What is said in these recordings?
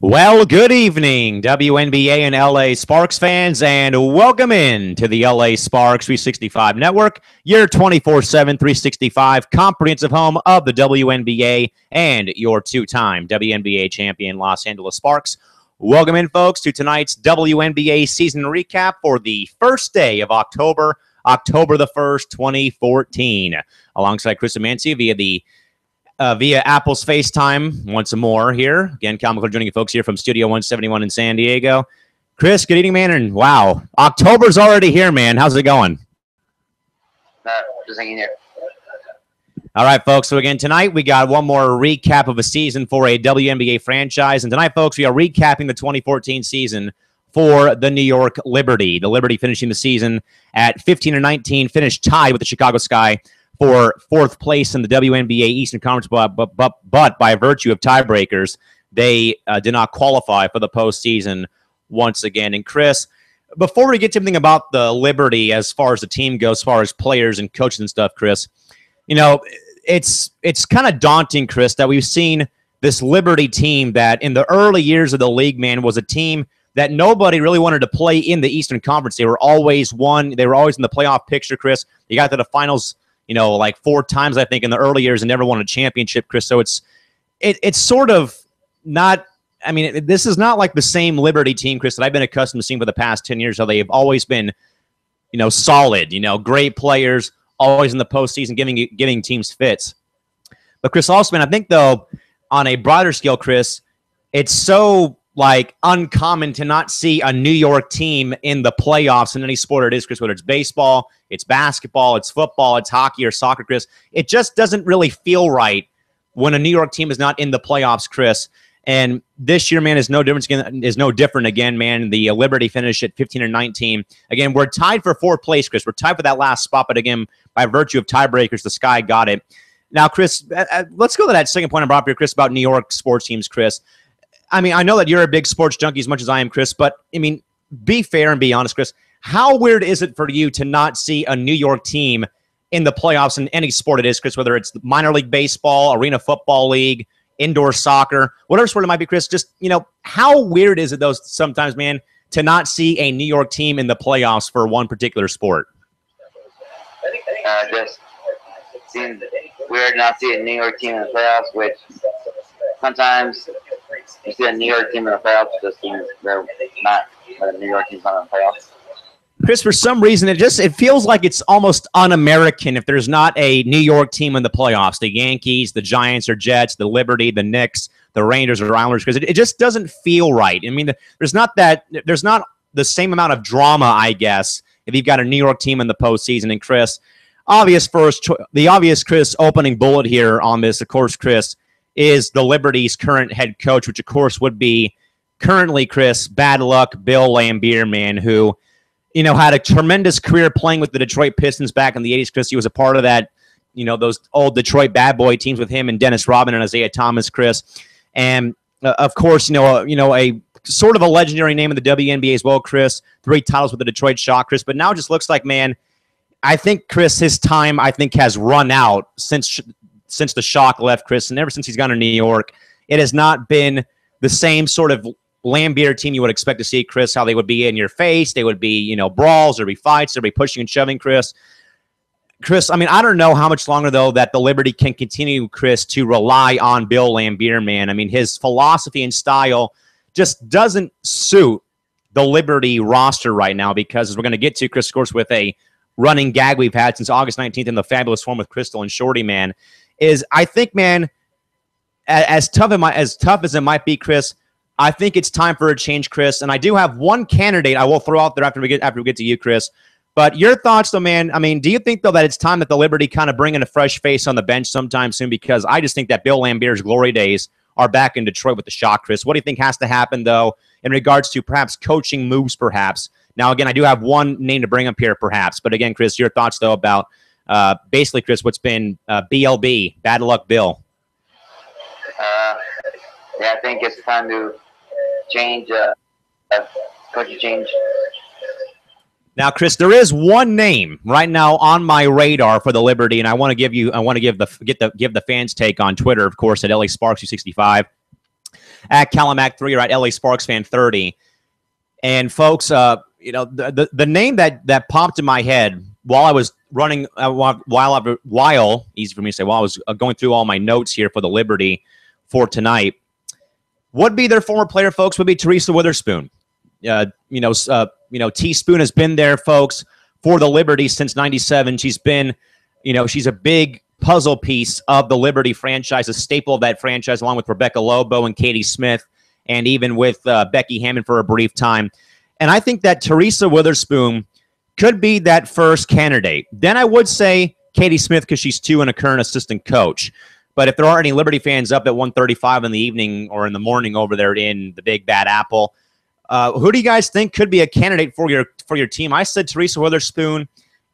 Well, good evening, WNBA and LA Sparks fans, and welcome in to the LA Sparks 365 Network, your 24/7, 365 comprehensive home of the WNBA and your two-time WNBA champion Los Angeles Sparks. Welcome in, folks, to tonight's WNBA season recap for the first day of October the 1st, 2014. Alongside Chris Amancio via Apple's FaceTime once more here. Again, Cal McClure joining you folks here from Studio 171 in San Diego. Chris, good evening, man. And wow, October's already here, man. How's it going? Just hanging here. All right, folks. So again, tonight we got one more recap of a season for a WNBA franchise. And tonight, folks, we are recapping the 2014 season for the New York Liberty. The Liberty finishing the season at 15-19, finished tied with the Chicago Sky for fourth place in the WNBA Eastern Conference, but by virtue of tiebreakers, they did not qualify for the postseason once again. And Chris, before we get to anything about the Liberty as far as the team goes, as far as players and coaches and stuff, Chris, you know, it's kind of daunting, Chris, that we've seen this Liberty team that in the early years of the league, man, was a team that nobody really wanted to play in the Eastern Conference. They were always in the playoff picture, Chris. They got to the finals, you know, like 4 times, I think, in the early years and never won a championship, Chris. So it's sort of not, I mean, this is not like the same Liberty team, Chris, that I've been accustomed to seeing for the past 10 years. So they've always been, you know, solid, you know, great players, always in the postseason, giving teams fits. But Chris, also, man, I think, though, on a broader scale, Chris, it's so like uncommon to not see a New York team in the playoffs in any sport it is, Chris, whether it's baseball, it's basketball, it's football, it's hockey or soccer, Chris. It just doesn't really feel right when a New York team is not in the playoffs, Chris. And this year, man, is no different again, man. The Liberty finished at 15-19. Again, we're tied for 4th place, Chris. We're tied for that last spot, but again, by virtue of tiebreakers, the Sky got it. Now, Chris, let's go to that second point I brought up here, Chris, about New York sports teams, Chris. I mean, I know that you're a big sports junkie as much as I am, Chris, but, I mean, be fair and be honest, Chris. How weird is it for you to not see a New York team in the playoffs in any sport it is, Chris, whether it's minor league baseball, arena football league, indoor soccer, whatever sport it might be, Chris? Just, you know, how weird is it, though, sometimes, man, to not see a New York team in the playoffs for one particular sport? Just seems weird not seeing a New York team in the playoffs, which sometimes you see a New York team in the playoffs, just seems they're not, but a New York team's not in the playoffs. Chris, for some reason, it feels like it's almost un-American if there's not a New York team in the playoffs. The Yankees, the Giants or Jets, the Liberty, the Knicks, the Rangers or Islanders, because it just doesn't feel right. I mean, there's not the same amount of drama, I guess, if you've got a New York team in the postseason. And Chris, the obvious Chris opening bullet here on this, of course, Chris, is the Liberty's current head coach, which, of course, would be currently, Chris, bad luck Bill Laimbeer, man, who, you know, had a tremendous career playing with the Detroit Pistons back in the 80s, Chris. He was a part of that, you know, those old Detroit bad boy teams with him and Dennis Rodman and Isaiah Thomas, Chris. And, of course, you know, a sort of a legendary name in the WNBA as well, Chris. 3 titles with the Detroit Shock, Chris. But now it just looks like, man, I think, Chris, his time, I think, has run out since the Shock left, Chris, and ever since he's gone to New York, it has not been the same sort of Laimbeer team you would expect to see, Chris, how they would be in your face. They would be, you know, brawls, there'd be fights, there'd be pushing and shoving, Chris. Chris, I mean, I don't know how much longer, though, that the Liberty can continue, Chris, to rely on Bill Laimbeer, man. I mean, his philosophy and style just doesn't suit the Liberty roster right now because, as we're going to get to, Chris, of course, with a running gag we've had since August 19th in the fabulous form with Crystal and Shorty, man, is I think, man, as tough as it might be, Chris, I think it's time for a change, Chris. And I do have one candidate I will throw out there after we get to you, Chris. But your thoughts, though, man, I mean, do you think, though, that it's time that the Liberty kind of bring in a fresh face on the bench sometime soon? Because I just think that Bill Laimbeer's glory days are back in Detroit with the Shock, Chris. What do you think has to happen, though, in regards to perhaps coaching moves, perhaps? Now, again, I do have one name to bring up here, perhaps. But, again, Chris, your thoughts, though, about basically, Chris, what's been BLB, bad luck Bill. Yeah, I think it's time to change, coaching change. Now, Chris, there is one name right now on my radar for the Liberty, and I want to give the fans' take on Twitter, of course, at LA Sparks 265. at Calimac3 or at LA Sparks Fan 30. And folks, you know, the name that popped in my head while I was running, easy for me to say, while I was going through all my notes here for the Liberty for tonight, would be their former player, folks, would be Teresa Witherspoon. Teaspoon has been there, folks, for the Liberty since '97. She's been, she's a big puzzle piece of the Liberty franchise, a staple of that franchise, along with Rebecca Lobo and Katie Smith, and even with Becky Hammond for a brief time. And I think that Teresa Witherspoon could be that first candidate. Then I would say Katie Smith because she's 2 and a current assistant coach. But if there aren't any Liberty fans up at 1:35 in the evening or in the morning over there in the Big Bad Apple, who do you guys think could be a candidate for your team? I said Teresa Witherspoon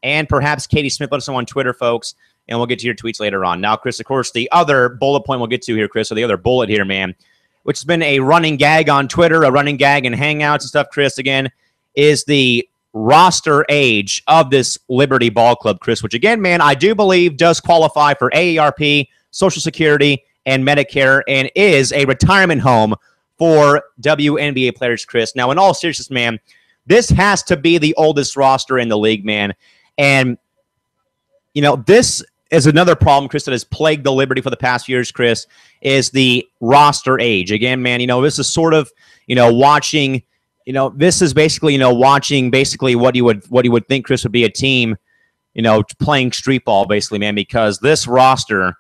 and perhaps Katie Smith. Let us know on Twitter, folks, and we'll get to your tweets later on. Now, Chris, of course, the other bullet point we'll get to here, Chris, or the other bullet here, man, which has been a running gag on Twitter, a running gag in Hangouts and stuff, Chris, again, is the roster age of this Liberty Ball Club, Chris, which, again, man, I do believe does qualify for AARP, Social Security, and Medicare, and is a retirement home for WNBA players, Chris. Now, in all seriousness, man, this has to be the oldest roster in the league, man. And, this is another problem, Chris, that has plagued the Liberty for the past years, Chris, is the roster age. Again, man, this is sort of, watching, this is basically, watching basically what you would think, Chris, would be a team, playing street ball, basically, man, because this roster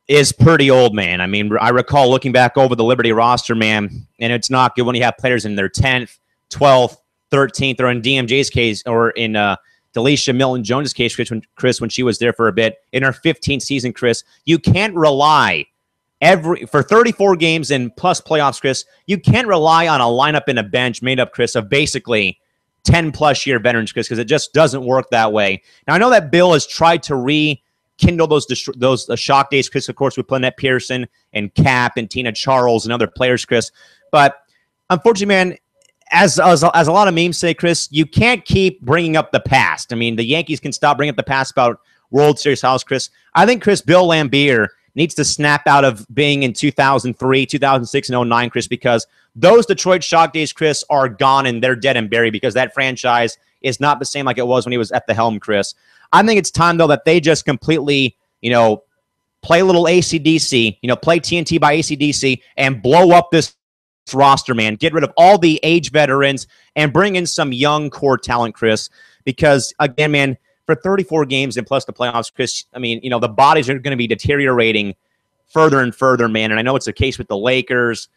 is pretty old, man. I mean, I recall looking back over the Liberty roster, man, and it's not good when you have players in their 10th, 12th, 13th, or in DMJ's case, or in Delisha Milton-Jones' case, Chris, when she was there for a bit, in her 15th season, Chris. You can't rely for 34 games and plus playoffs, Chris, you can't rely on a lineup and a bench made up, Chris, of basically 10-plus year veterans, Chris, because it just doesn't work that way. Now, I know that Bill has tried to rekindle those shock days, Chris, of course, with Lynette Pearson and Cap and Tina Charles and other players, Chris. But unfortunately, man, as a lot of memes say, Chris, you can't keep bringing up the past. I mean, the Yankees can stop bringing up the past about World Series house, Chris. I think, Chris, Bill Lambier needs to snap out of being in 2003, 2006, and 2009, Chris, because those Detroit shock days, Chris, are gone and they're dead and buried because that franchise is not the same like it was when he was at the helm, Chris. I think it's time, though, that they just completely, play a little AC/DC, play TNT by AC/DC and blow up this roster, man. Get rid of all the age veterans and bring in some young core talent, Chris, because, again, man, for 34 games and plus the playoffs, Chris, I mean, the bodies are going to be deteriorating further and further, man. And I know it's the case with the Lakers,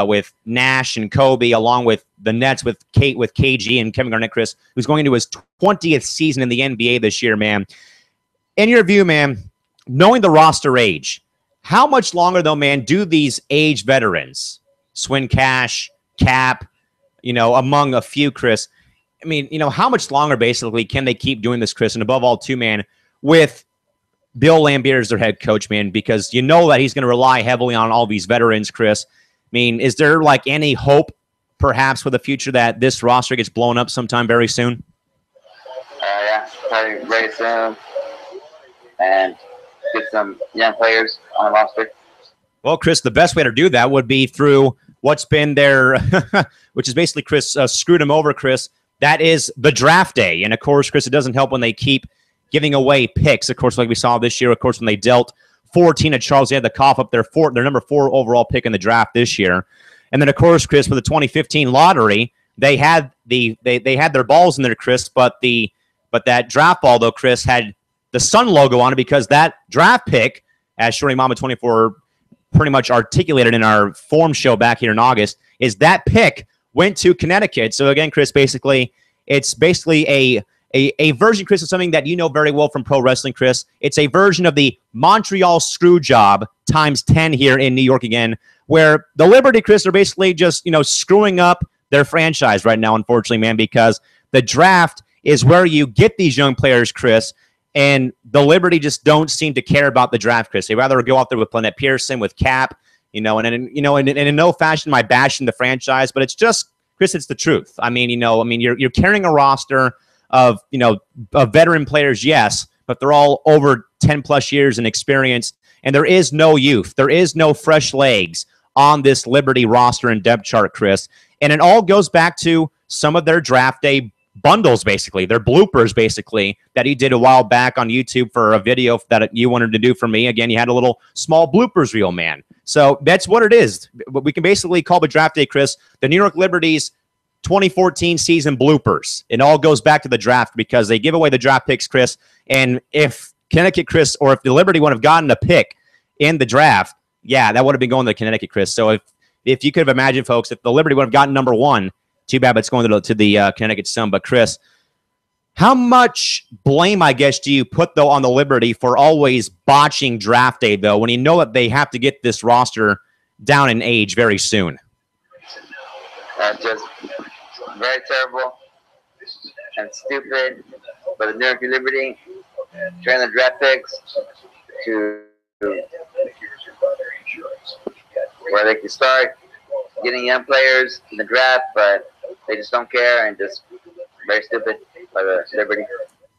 with Nash and Kobe, along with the Nets with KG and Kevin Garnett, Chris, who's going into his 20th season in the NBA this year, man. In your view, man, knowing the roster age, how much longer, though, man, do these age veterans, Swin Cash, Cap, among a few, Chris, I mean, how much longer, basically, can they keep doing this, Chris? And above all, too, man, with Bill Lambier as their head coach, man, because that he's going to rely heavily on all these veterans, Chris. I mean, is there, any hope, perhaps, for the future that this roster gets blown up sometime very soon? Yeah, probably very soon. And get some young players on the roster. Well, Chris, the best way to do that would be through what's been their, which is basically, Chris, screwed him over, Chris. That is the draft day. And, of course, Chris, it doesn't help when they keep giving away picks. Of course, like we saw this year, of course, when they dealt 14 to Charles, they had to cough up their number 4 overall pick in the draft this year. And then, of course, Chris, for the 2015 lottery, they had they had their balls in there, Chris, but that draft ball, though, Chris, had the Sun logo on it because that draft pick, as Shorty Mama 24 pretty much articulated in our form show back here in August, is that pick went to Connecticut. So again, Chris, basically, it's basically a version, Chris, of something that you know very well from pro wrestling, Chris. It's a version of the Montreal screw job times 10 here in New York again, where the Liberty, Chris, are basically just, screwing up their franchise right now, unfortunately, man, because the draft is where you get these young players, Chris, and the Liberty just don't seem to care about the draft, Chris. They rather go out there with Lynette Pearson, with Cap, and in no fashion am I bashing the franchise, but it's just, Chris, it's the truth. I mean, you're carrying a roster of veteran players, yes, but they're all over 10 plus years in experience, and there is no youth, there is no fresh legs on this Liberty roster and depth chart, Chris. And it all goes back to some of their draft day bundles, basically, their bloopers, basically, that he did a while back on YouTube for a video that you wanted to do for me. Again, you had a little small bloopers reel, man. So that's what it is. We can basically call the draft day, Chris, the New York Liberty's 2014 season bloopers. It all goes back to the draft because they give away the draft picks, Chris. And if Connecticut, Chris, or if the Liberty would have gotten a pick in the draft, yeah, that would have been going to Connecticut, Chris. So if you could have imagined, folks, if the Liberty would have gotten number 1, too bad it's going to the Connecticut Sun. But, Chris, how much blame, I guess, do you put, though, on the Liberty for always botching draft day, though, when you know that they have to get this roster down in age very soon? Just very terrible and stupid for the New York Liberty, trying the draft picks to where they can start getting young players in the draft, but they just don't care and just very stupid by the Liberty.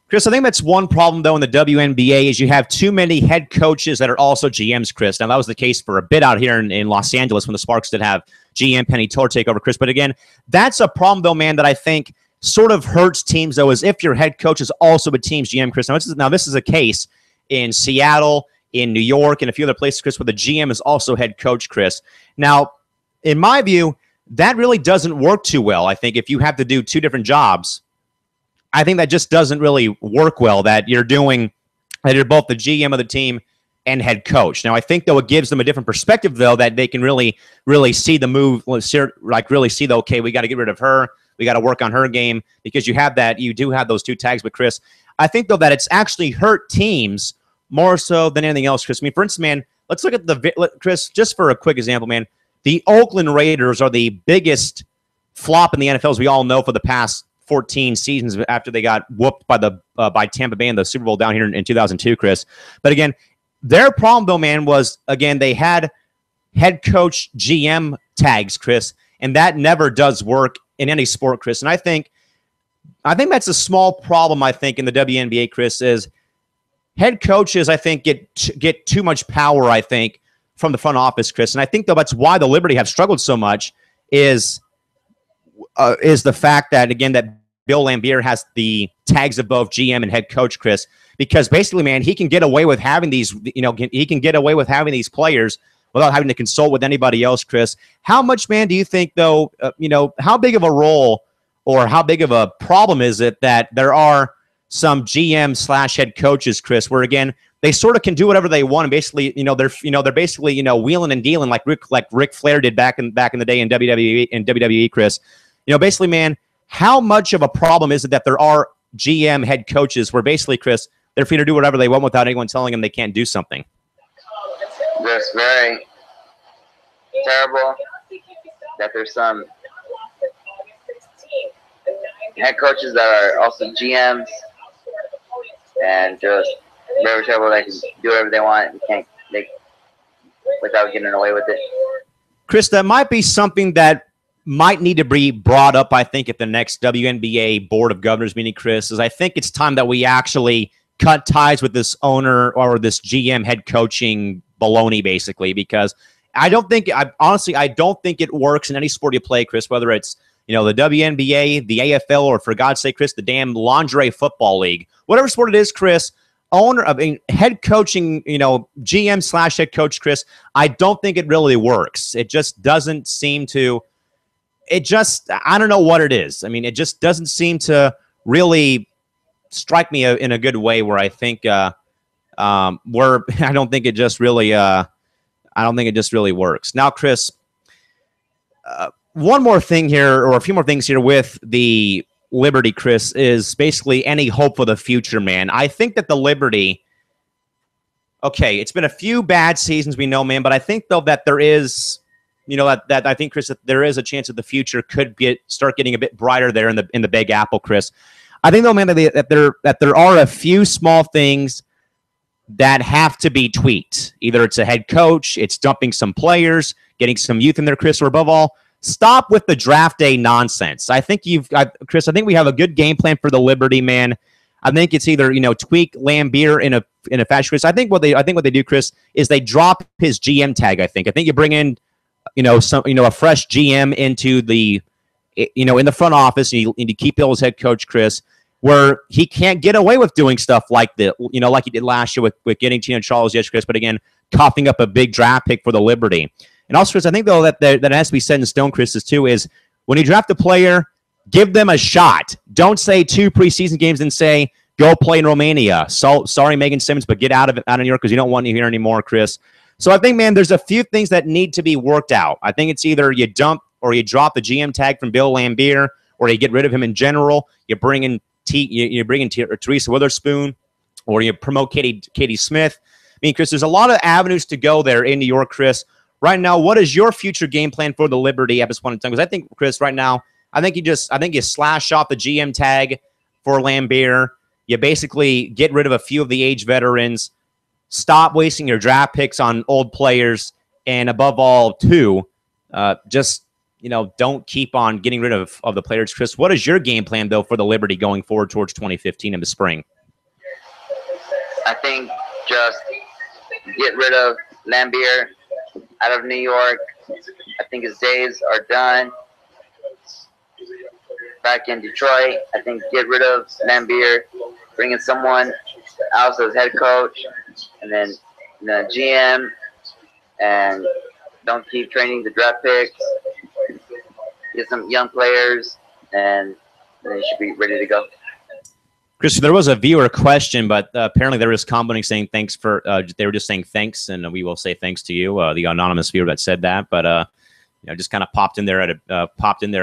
Chris, I think that's one problem, though, in the WNBA is you have too many head coaches that are also GMs, Chris. Now, that was the case for a bit out here in Los Angeles when the Sparks did have GM Penny Tour take over, Chris. But, again, that's a problem, though, man, that I think sort of hurts teams, though, is if your head coach is also a team's GM, Chris. Now, this is a case in Seattle, in New York, and a few other places, Chris, where the GM is also head coach, Chris. Now, in my view, that really doesn't work too well. I think if you have to do 2 different jobs, I think that just doesn't really work well, that you're both the GM of the team and head coach. Now, I think, though, it gives them a different perspective, though, that they can really see the move, like really see, okay, we got to get rid of her. We got to work on her game because you do have those 2 tags. But, Chris, I think, though, that it's actually hurt teams more so than anything else, Chris. I mean, for instance, man, let's look at Chris, just for a quick example, man, the Oakland Raiders are the biggest flop in the NFL, as we all know, for the past 14 seasons after they got whooped by Tampa Bay in the Super Bowl down here in 2002, Chris. But again, their problem, though, man, was, again, they had head coach GM tags, Chris, and that never does work in any sport, Chris. And I think that's a small problem, I think, in the WNBA, Chris, is head coaches, I think, get too much power, I think, from the front office, Chris. And I think, though, that's why the Liberty have struggled so much is the fact that, again, that Bill Laimbeer has the tags of both GM and head coach, Chris, because basically, man, he can get away with having these, players without having to consult with anybody else, Chris. How much, man, do you think, though, how big of a role or how big of a problem is it that there are some GM/head coaches, Chris, where, again, they sort of can do whatever they want, and basically, they're basically, wheeling and dealing like Ric Flair did back in the day in WWE, Chris. Basically, man, how much of a problem is it that there are GM head coaches where basically, Chris, they're free to do whatever they want without anyone telling them they can't do something? That's very terrible that there's some head coaches that are also GMs and just very terrible. They can do whatever they want and can't without getting away with it. Chris, that might be something that might need to be brought up, I think, at the next WNBA Board of Governors meeting, Chris, is I think it's time that we actually cut ties with this owner or this GM head coaching baloney, basically, because I don't think it works in any sport you play, Chris, whether it's, the WNBA, the AFL, or for God's sake, Chris, the damn lingerie football league. Whatever sport it is, Chris, head coaching, GM/head coach, Chris, I don't think it really works. It just doesn't seem to. I don't know what it is. I mean, it just doesn't seem to really strike me in a good way where I think I don't think it just really works. Now, Chris, one more thing here, or a few more things here with the Liberty, Chris, is basically any hope for the future, man. I think that the Liberty, okay, it's been a few bad seasons, we know, man, but I think, though, that there is, that I think, Chris, that there is a chance that the future could start getting a bit brighter there in the Big Apple, Chris. I think, though, man, that there are a few small things that have to be tweaked. Either it's a head coach, it's dumping some players, getting some youth in there, Chris, or above all, stop with the draft day nonsense. I think Chris, I think we have a good game plan for the Liberty, man. I think it's either, tweak Laimbeer in a fashion, Chris. I think what they do, Chris, is they drop his GM tag, I think. I think you bring in, a fresh GM into the, in the front office, and you keep Bill as head coach, Chris, where he can't get away with doing stuff like like he did last year with getting Gino Charles, yes, Chris, but again, coughing up a big draft pick for the Liberty. And also, Chris, I think, though, that has to be set in stone, Chris, is when you draft a player, give them a shot. Don't say 2 preseason games and say, go play in Romania. So, sorry, Megan Simmons, but get out of New York because you don't want you here anymore, Chris. So I think, man, there's a few things that need to be worked out. I think it's either you dump or you drop the GM tag from Bill Laimbeer, or you get rid of him in general. You bring in Teresa Witherspoon, or you promote Katie Smith. I mean, Chris, there's a lot of avenues to go there in New York, Chris. Right now, what is your future game plan for the Liberty at this point in time? Because I think, Chris, right now, I think you slash off the GM tag for Laimbeer. You basically get rid of a few of the age veterans. Stop wasting your draft picks on old players, and above all, don't keep on getting rid of the players. Chris, what is your game plan, though, for the Liberty going forward towards 2015 in the spring? I think just get rid of Laimbeer out of New York. I think his days are done. Back in Detroit, I think get rid of Laimbeer, bring in someone else as head coach, and then the GM, and don't keep training the draft picks. Get some young players, and then you should be ready to go. Chris, there was a viewer question, but apparently there was commenting saying thanks for. They were just saying thanks, and we will say thanks to you, the anonymous viewer that said that. But just kind of popped in there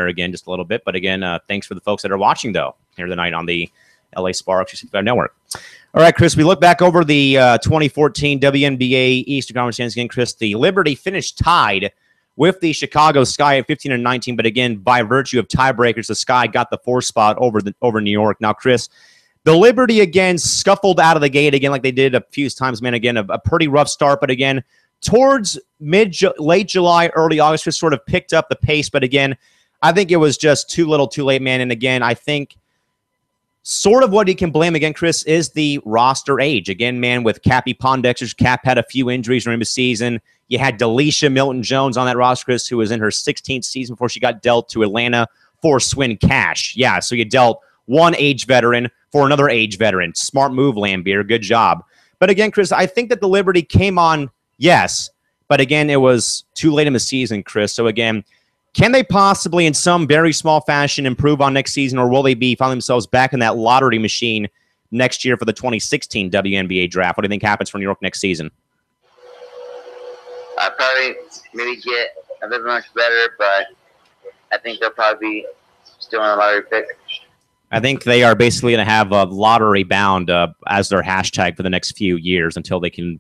again just a little bit. But again, thanks for the folks that are watching though here tonight on the LA Sparks 65 Network. All right, Chris, we look back over the 2014 WNBA Eastern Conference Champions again. Chris, the Liberty finished tied with the Chicago Sky at 15-19, but again, by virtue of tiebreakers, the Sky got the 4th spot over New York. Now, Chris, the Liberty again scuffled out of the gate again like they did a few times, man. Again, a pretty rough start, but again, towards late July, early August, just sort of picked up the pace. But again, I think it was just too little, too late, man. And again, I think sort of what you can blame again, Chris, is the roster age. Again, man, with Cappy Pondexter's Cap had a few injuries during the season. You had Delisha Milton-Jones on that roster, Chris, who was in her 16th season before she got dealt to Atlanta for Swin Cash. Yeah, so you dealt one age veteran for another age veteran. Smart move, Laimbeer. Good job. But again, Chris, I think that the Liberty came on, yes, but again, it was too late in the season, Chris. So again, can they possibly, in some very small fashion, improve on next season, or will they find themselves back in that lottery machine next year for the 2016 WNBA draft? What do you think happens for New York next season? I'll probably maybe get a bit much better, but I think they'll probably be still in a lottery pick. I think they are basically going to have a lottery bound as their hashtag for the next few years until they can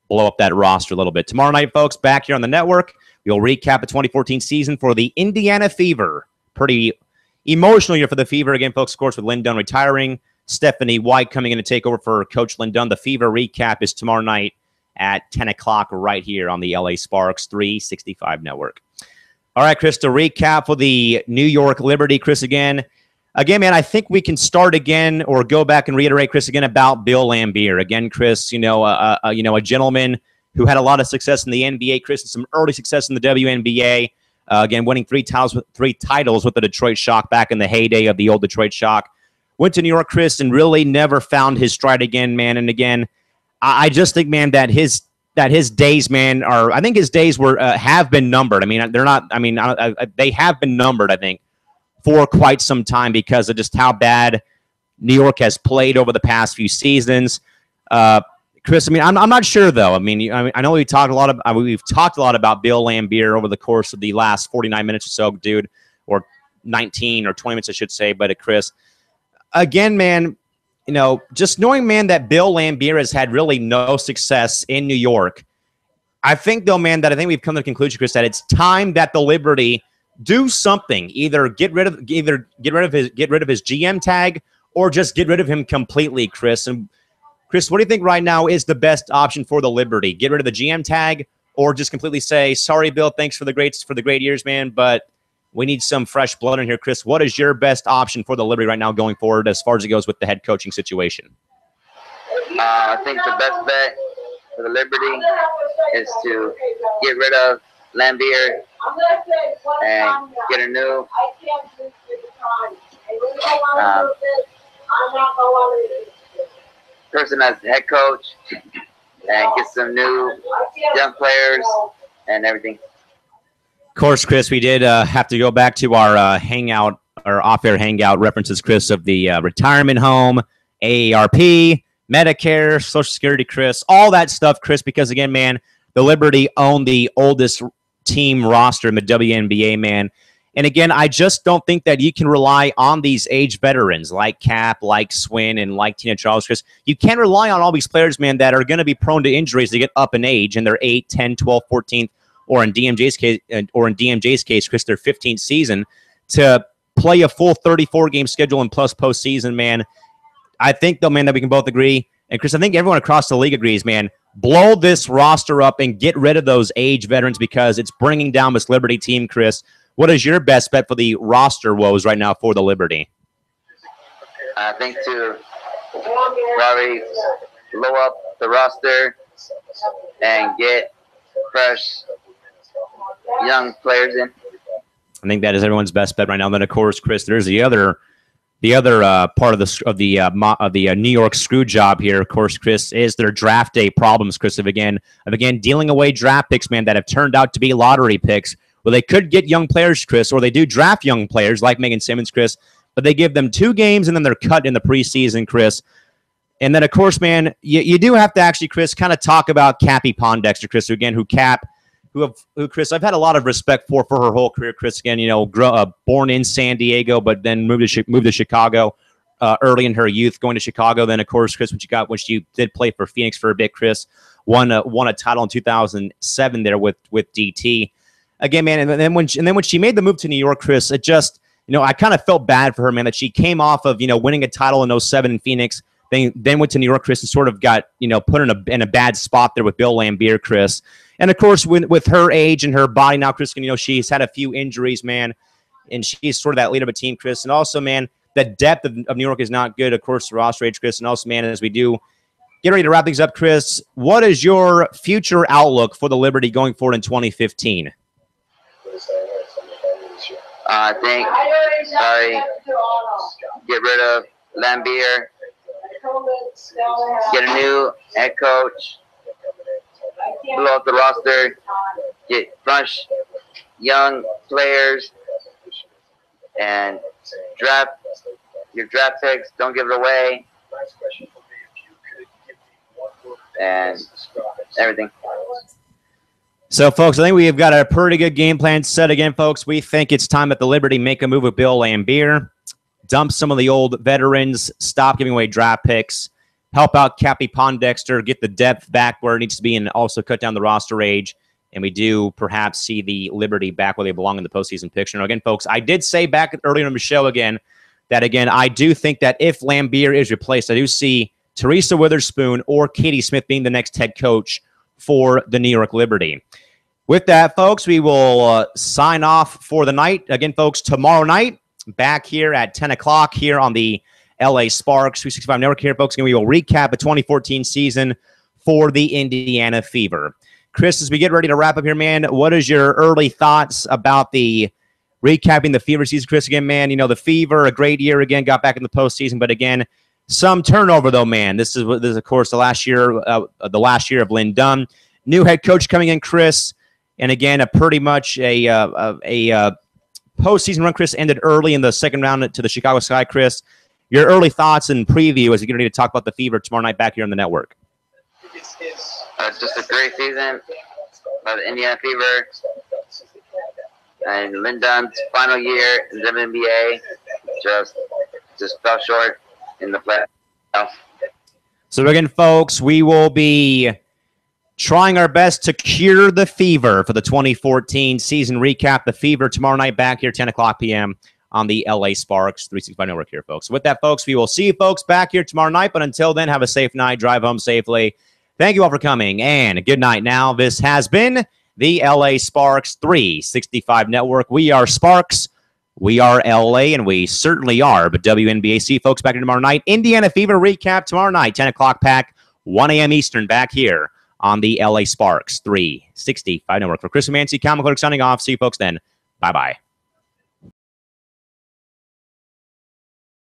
blow up that roster a little bit. Tomorrow night, folks, back here on the network, we'll recap the 2014 season for the Indiana Fever. Pretty emotional year for the Fever. Again, folks, of course, with Lynn Dunn retiring, Stephanie White coming in to take over for Coach Lynn Dunn. The Fever recap is tomorrow night at 10 o'clock right here on the LA Sparks 365 Network. All right, Chris, to recap for the New York Liberty, Chris, again, man, I think we can start again or go back and reiterate, Chris, again about Bill Laimbeer. Again, Chris, a gentleman who had a lot of success in the NBA, Chris, and some early success in the WNBA. Again, winning three titles with the Detroit Shock back in the heyday of the old Detroit Shock. Went to New York, Chris, and really never found his stride again, man. And again, I just think, man, that his days, man, I think his days have been numbered. I mean, they're not. I mean, they have been numbered, I think, for quite some time because of just how bad New York has played over the past few seasons. Chris, I mean, I'm not sure though. I mean, I know we've talked a lot about Bill Laimbeer over the course of the last 49 minutes or so, dude, or 19 or 20 minutes, I should say. But Chris, again, man, just knowing, man, that Bill Laimbeer has had really no success in New York. I think, though, man, that I think we've come to the conclusion, Chris, that it's time that the Liberty do something. Either get rid of his GM tag or just get rid of him completely, Chris. And Chris, what do you think right now is the best option for the Liberty? Get rid of the GM tag or just completely say, sorry, Bill, thanks for the great years, man, but we need some fresh blood in here. Chris, what is your best option for the Liberty right now going forward as far as it goes with the head coaching situation? I think the best bet for the Liberty is to get rid of Lambier and get a new person as the head coach and get some new young players and everything. Of course, Chris, we did have to go back to our hangout, or off-air hangout references, Chris, of the retirement home, AARP, Medicare, Social Security, Chris, all that stuff, Chris, because, again, man, the Liberty owned the oldest team roster in the WNBA, man. And, again, I just don't think that you can rely on these age veterans like Cap, like Swin, and like Tina Charles, Chris. You can't rely on all these players, man, that are going to be prone to injuries to get up in age, and they're 8, 10, 12, 14th, or in DMJ's case, Chris, their 15th season, to play a full 34-game schedule and plus postseason, man. I think, though, man, that we can both agree, and Chris, I think everyone across the league agrees, man, blow this roster up and get rid of those age veterans because it's bringing down this Liberty team, Chris. What is your best bet for the roster woes right now for the Liberty? I think to probably blow up the roster and get fresh young players in. I think that is everyone's best bet right now. And then, of course, Chris, there's the other part of the New York screw job here. Of course, Chris, is their draft day problems, Chris, of again dealing away draft picks, man, that have turned out to be lottery picks. Well, they could get young players, Chris, or they do draft young players like Megan Simmons, Chris, but they give them 2 games and then they're cut in the preseason, Chris. And then, of course, man, you do have to actually, Chris, kind of talk about Cappie Pondexter, Chris, who Chris, I've had a lot of respect for her whole career, Chris. Again, born in San Diego, but then moved to Chicago early in her youth, going to Chicago. Then, of course, Chris, when she did play for Phoenix for a bit, Chris, won a title in 2007 there with DT. Again, man, and then when she made the move to New York, Chris, it just, I kind of felt bad for her, man, that she came off of winning a title in 2007 in Phoenix. Then went to New York, Chris, and sort of got, put in a bad spot there with Bill Lambier, Chris. And, of course, with her age and her body now, Chris, she's had a few injuries, man, and she's sort of that leader of a team, Chris. And also, man, the depth of New York is not good, of course, the roster age, Chris. And also, man, as we do get ready to wrap things up, Chris, what is your future outlook for the Liberty going forward in 2015? I think get rid of Lambier, get a new head coach, blow up the roster, get fresh young players, and draft your draft picks. Don't give it away, and everything. So, folks, I think we have got a pretty good game plan set again, folks. We think it's time that the Liberty make a move with Bill Lambier, dump some of the old veterans, stop giving away draft picks, help out Cappie Pondexter, get the depth back where it needs to be, and also cut down the roster age. And we do perhaps see the Liberty back where they belong in the postseason picture. Now, again, folks, I did say back earlier in the show that I do think that if Lambier is replaced, I do see Teresa Witherspoon or Katie Smith being the next head coach for the New York Liberty. With that, folks, we will sign off for the night. Again, folks, tomorrow night, back here at 10 o'clock here on the LA Sparks 365 Network here, folks, and we will recap the 2014 season for the Indiana Fever. Chris, as we get ready to wrap up here, man, what is your early thoughts about the recapping the Fever season, Chris? Again, man, the Fever, a great year again, got back in the postseason, but again, some turnover though, man. This is of course the last year of Lynn Dunn, new head coach coming in, Chris, and again pretty much a postseason run. Chris ended early in the second round to the Chicago Sky. Chris, your early thoughts and preview as we get ready to talk about the Fever tomorrow night back here on the network. It's just a great season by the Indiana Fever, and Lynn Dunn's final year in the WNBA just fell short in the playoffs. So again, folks, we will be trying our best to cure the Fever for the 2014 season recap. The Fever tomorrow night back here, 10 o'clock p.m. on the LA Sparks 365 Network here, folks. So with that, folks, we will see you folks back here tomorrow night. But until then, have a safe night. Drive home safely. Thank you all for coming, and good night now. This has been the LA Sparks 365 Network. We are Sparks. We are LA, and we certainly are. But WNBA, see folks back here tomorrow night. Indiana Fever recap tomorrow night, 10 o'clock pack, 1 a.m. Eastern, back here on the LA Sparks 365. 65 Network. For Chris Mancy, Comic Clerk signing off. See you folks then. Bye-bye.